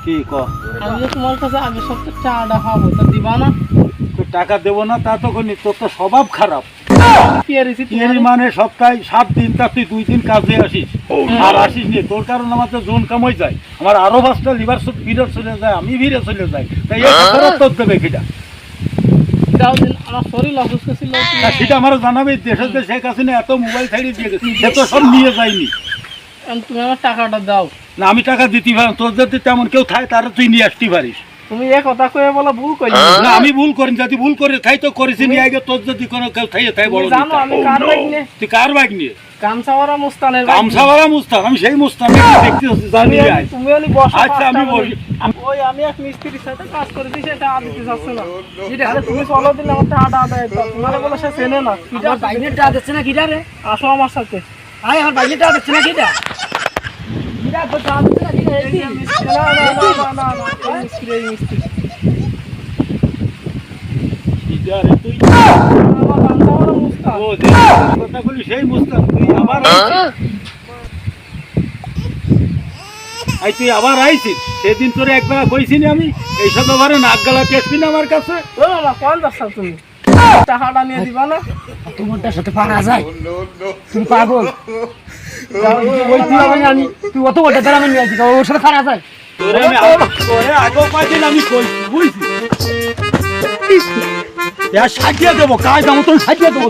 কি ক আমি যে তোমার কাছে আগে সপ্তাহে টাকাটা পাবো তা দিবা না? তো টাকা দেবো না তা তো কোনি, তোর তো স্বভাব খারাপ। কি আরেছি এর মানে সপ্তাহে 7 দিন তা তুই 2 দিন কাজে আসিস আর আসিস নি, তোর কারণে আমার তো জোন কামাই যায়, আমার আরো 5টা লিভার ভিড়ে চলে যায়, আমি ভিড়ে চলে যাই, তাই এই খরচ তোর দেবে কিটা? দাও দিন আমার শরীর অসুস্থ ছিল। সেটা আমার জানাবে, দেশের যে শেখ হাসিনা এত মোবাইল ছাড়িয়ে দিয়ে গেছে, সে তো সব নিয়ে যায়নি। তুমি আমার টাকাটা দাও। না আমি টাকা দিতে পারি, তোর যদি তেমন কেউ থাকে তারা তুই নিয়ে আসতে পারিস। তুমি এ কথা কয়ে বলা ভুল করি না আমি ভুল করি, যদি ভুল করে তাই তো করেছি নিয়ে আগে, তোর যদি কোনো কেউ থাকে তাই বড় জানো আমি কার বাইক নিয়ে তুই কার বাইক নিয়ে? কামসাওয়ারা মুস্তানের গামছাওয়ালা মুস্তান, আমি সেই মুস্তান দেখতে জানি। তুমি ওলি বসো। আচ্ছা আমি বলি, ওই আমি এক মিস্ত্রির সাথে কাজ করেছি, সেটা দিতে চাচ্ছে না। আরে তুমি চলো দিন আমার টাকাটা আদায় দাও। তোমার বলে সে চেনে না। আমার বাইকের টাকা দিচ্ছে না কিটা রে? আসো আমার সাথে। আরে আমার বাইকের টাকা দিচ্ছে না কিটা? কিটা তো টাকা দিচ্ছে না কিটা? এই যে মিস্ত্রি, না না না না না, এই মিস্ত্রি, এই মিস্ত্রি। তুই আমার কামসাওয়ারা মুস্তান। ও যে কথা বলি সেই মুস্তান, তুই আবার তুই আবার আইছিস। সেদিন তোরে একবার কইছি না আমি, এইসব ব্যাপারে নাক গালাতে আসবি না আমার কাছে। ও মামা কোন যাচ্ছ তুমি? টাকাটা নিয়ে দিবা না? তোমারটার সাথে পারা যায়? তুমি পাগল? ওই তুই আমি জানি তুই অত বড় দ্বারা আমি নিয়ে আসি, ওর সাথে পারা যায়? তোরে আগেও কয়দিন আমি কইছি, বুঝছিস? সাজিয়ে দেবো, কাজ মতন সাজিয়ে দেবো।